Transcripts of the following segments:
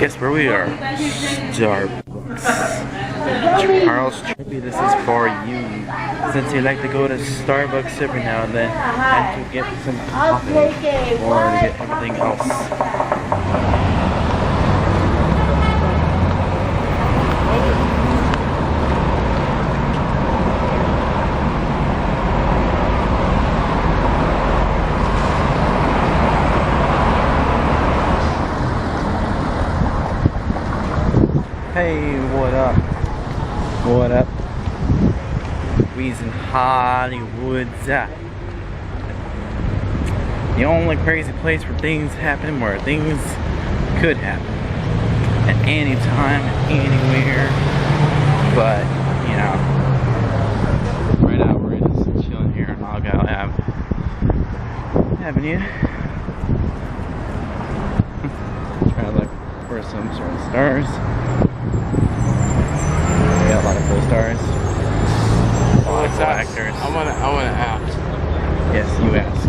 Guess where we are? Starbucks. Charles Trippy, this is for you. Since you like to go to Starbucks every now and then and to get some coffee or to get something else. Hey, what up? What up? We's in Hollywood. The only crazy place where things happen, where things could happen at any time, anywhere. But, you know, right now we're just chilling here on Argyle Avenue. Trying to look for some sort of stars. A lot of cool stars. A lot of cool actors. I wanna ask. Yes, you ask.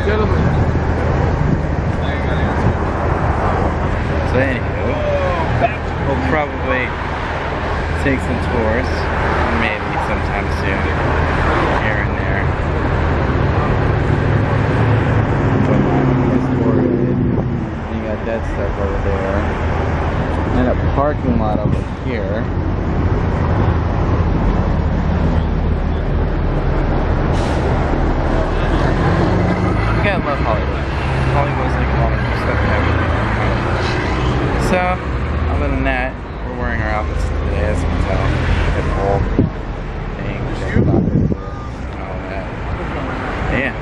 Gentlemen. So anywho, we'll probably take some tours, maybe sometime soon, here and there. You got that stuff over there. And a parking lot over here. You gotta love Hollywood. Hollywood's like all the cool stuff and everything. So, other than that, we're wearing our outfits today, as you can tell. It's all things and all that. Yeah.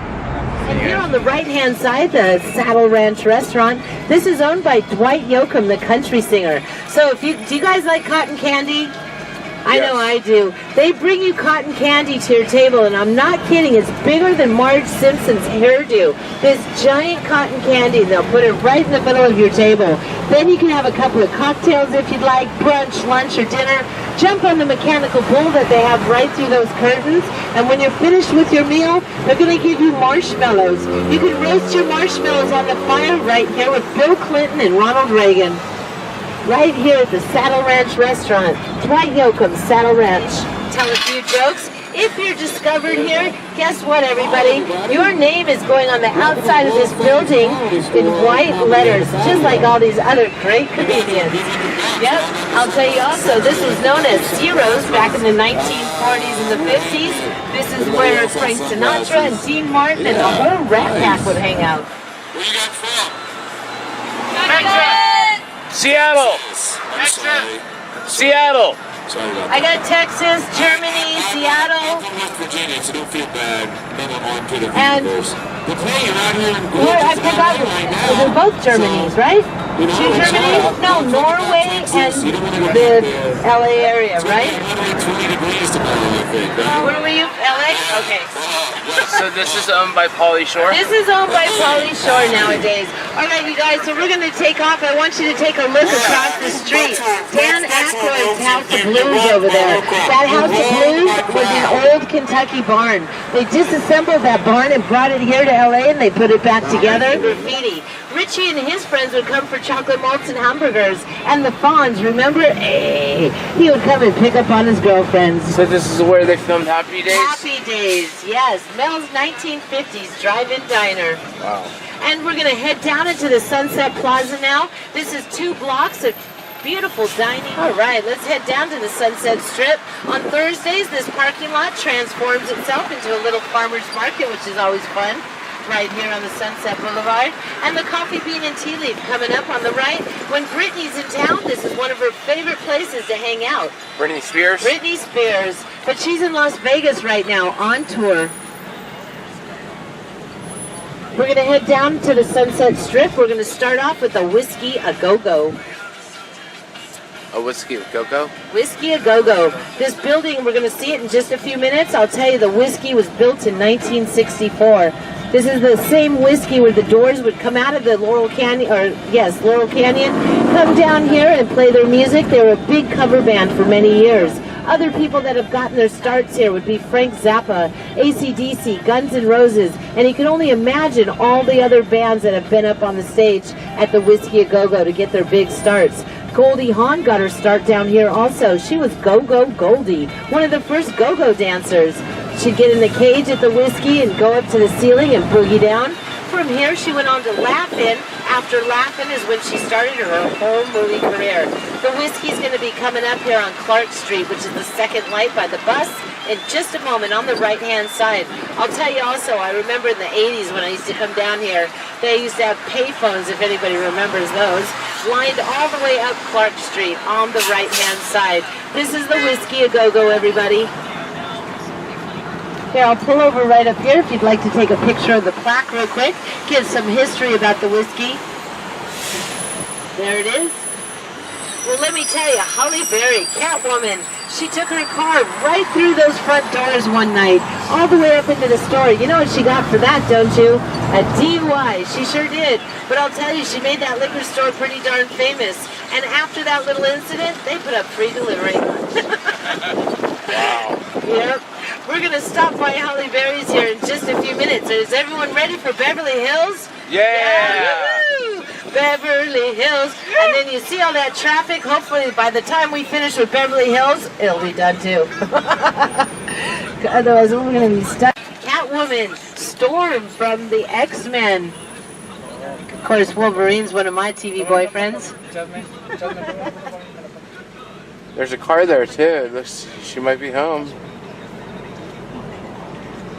And here on the right-hand side, the Saddle Ranch restaurant. This is owned by Dwight Yoakam, the country singer. So do you guys like cotton candy? I know I do. They bring you cotton candy to your table, and I'm not kidding. It's bigger than Marge Simpson's hairdo. This giant cotton candy, they'll put it right in the middle of your table. Then you can have a couple of cocktails if you'd like, brunch, lunch, or dinner. Jump on the mechanical bull that they have right through those curtains, and when you're finished with your meal, they're going to give you marshmallows. You can roast your marshmallows on the fire right here with Bill Clinton and Ronald Reagan. Right here at the Saddle Ranch restaurant. Dwight Yoakam, Saddle Ranch. Tell a few jokes. If you're discovered here, guess what, everybody? Your name is going on the outside of this building in white letters, just like all these other great comedians. Yep, I'll tell you also, this was known as Zeros back in the 1940s and the 50s. This is where Frank Sinatra and Dean Martin and the whole Rat Pack would hang out. Where you got from? Seattle. Seattle. Sorry about that. I got Texas, Germany, Seattle. I'm from West Virginia, so don't feel bad. And I forgot, they're both Germanys, right? Two Germanys? No, Norway and the LA area, right? Where were you? LA? Okay. So this is owned by Pauly Shore? This is owned by Pauly Shore nowadays. Alright, you guys, so we're going to take off. I want you to take a look across the street. Dan Aykroyd's House of Blues over there. That House of Blues was an old Kentucky barn. They disassembled that barn and brought it here to LA, and they put it back together. Graffiti. Richie and his friends would come for chocolate malts and hamburgers. And the Fonz, remember? Hey, he would come and pick up on his girlfriends. So this is where they filmed Happy Days? Happy Days, yes. Mel's 1950s drive-in diner. Wow. And we're going to head down into the Sunset Plaza now. This is 2 blocks of beautiful dining. All right, let's head down to the Sunset Strip. On Thursdays, this parking lot transforms itself into a little farmer's market, which is always fun, right here on the Sunset Boulevard. And the Coffee Bean and Tea Leaf coming up on the right. When Britney's in town, this is one of her favorite places to hang out. Britney Spears? Britney Spears. But she's in Las Vegas right now on tour. We're going to head down to the Sunset Strip. We're going to start off with a Whiskey A Go-Go. A Whiskey A Go-Go? Whiskey A Go-Go. This building, we're going to see it in just a few minutes. I'll tell you, the whiskey was built in 1964. This is the same whiskey where the Doors would come out of the Laurel Canyon, come down here and play their music. They were a big cover band for many years. Other people that have gotten their starts here would be Frank Zappa, AC/DC, Guns N' Roses, and you can only imagine all the other bands that have been up on the stage at the Whiskey A Go-Go to get their big starts. Goldie Hawn got her start down here also. She was Go-Go Goldie, one of the first go-go dancers. She'd get in the cage at the Whiskey and go up to the ceiling and boogie down. From here, she went on to Laugh-In. After Laugh-In is when she started her whole movie career. The Whiskey's going to be coming up here on Clark Street, which is the second light by the bus, in just a moment on the right-hand side. I'll tell you also, I remember in the 80s when I used to come down here, they used to have payphones, if anybody remembers those, lined all the way up Clark Street on the right-hand side. This is the Whiskey A Go-Go, everybody. Here, I'll pull over right up here if you'd like to take a picture of the plaque real quick. Give some history about the Whiskey. There it is. Well, let me tell you, Holly Berry, Catwoman, she took her car right through those front doors one night, all the way up into the store. You know what she got for that, don't you? A DUI. She sure did. But I'll tell you, she made that liquor store pretty darn famous. And after that little incident, they put up free delivery. Wow. Yep. We're going to stop by Holly Berry's here in just a few minutes. Is everyone ready for Beverly Hills? Yeah. Woo-hoo! Beverly Hills. And then you see all that traffic. Hopefully by the time we finish with Beverly Hills, it'll be done too. Otherwise we're going to be stuck. Catwoman, Storm from the X-Men. Of course, Wolverine's one of my TV boyfriends. There's a car there too. It looks she might be home.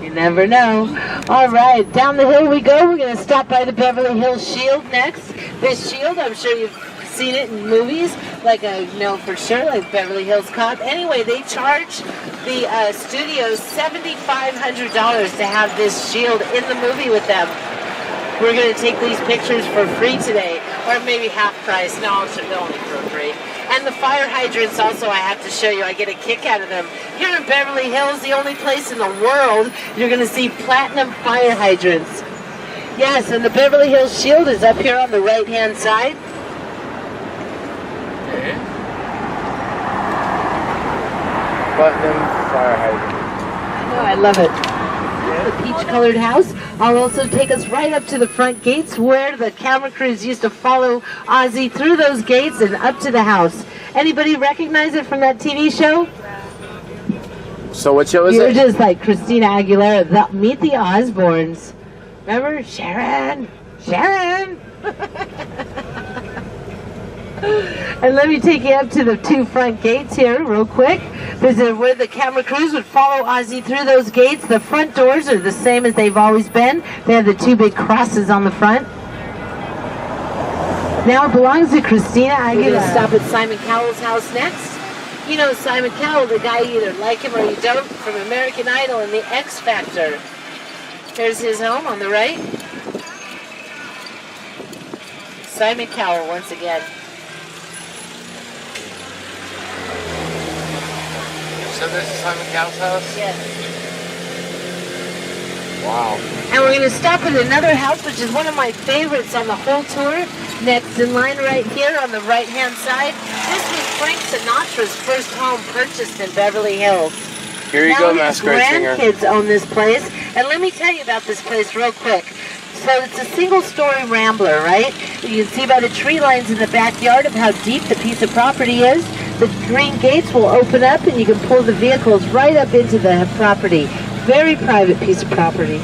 You never know. All right, down the hill we go. We're going to stop by the Beverly Hills Shield next. This Shield, I'm sure you've seen it in movies, like I know for sure, like Beverly Hills Cop. Anyway, they charge the studios $7,500 to have this Shield in the movie with them. We're going to take these pictures for free today, or maybe half price. No, they're only for free. And the fire hydrants also I have to show you. I get a kick out of them. Here in Beverly Hills, the only place in the world you're going to see platinum fire hydrants. Yes, and the Beverly Hills Shield is up here on the right-hand side. Okay. Platinum fire hydrant. I know, I love it. The peach-colored house. I'll also take us right up to the front gates where the camera crews used to follow Ozzy through those gates and up to the house. Anybody recognize it from that TV show? So what show is You're it? just like Christina Aguilera. Meet the Osbournes. Remember? Sharon! Sharon! And let me take you up to the two front gates here real quick. This is where the camera crews would follow Ozzy through those gates. The front doors are the same as they've always been. They have the two big crosses on the front. Now it belongs to Christina Aguilera. We're going to stop at Simon Cowell's house next. You know Simon Cowell, the guy you either like him or you don't, from American Idol and the X Factor. Here's his home on the right. Simon Cowell once again. So this is Simon Cowell's house? Yes. Wow. And we're going to stop at another house, which is one of my favorites on the whole tour. Next in line right here on the right-hand side. This was Frank Sinatra's first home purchased in Beverly Hills. Here you go, masquerade singer. His grandkids own this place. And let me tell you about this place real quick. So it's a single-story rambler, right? You can see by the tree lines in the backyard of how deep the piece of property is. The green gates will open up and you can pull the vehicles right up into the property. Very private piece of property.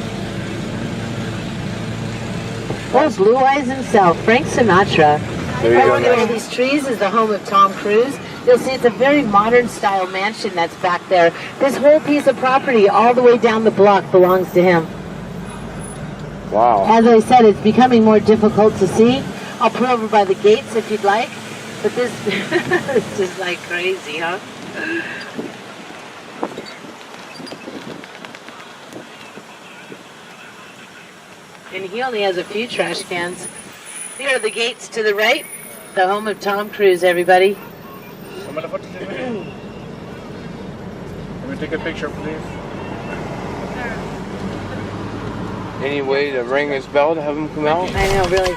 Oh, Blue Eyes himself, Frank Sinatra. There you go, Right under all these trees is the home of Tom Cruise. You'll see it's a very modern style mansion that's back there. This whole piece of property all the way down the block belongs to him. Wow. As I said, it's becoming more difficult to see. I'll pull over by the gates if you'd like. But this is just like crazy, huh? And he only has a few trash cans. Here are the gates to the right. The home of Tom Cruise, everybody. Let me take a picture, please. Any way to ring his bell to have him come out? I know, really.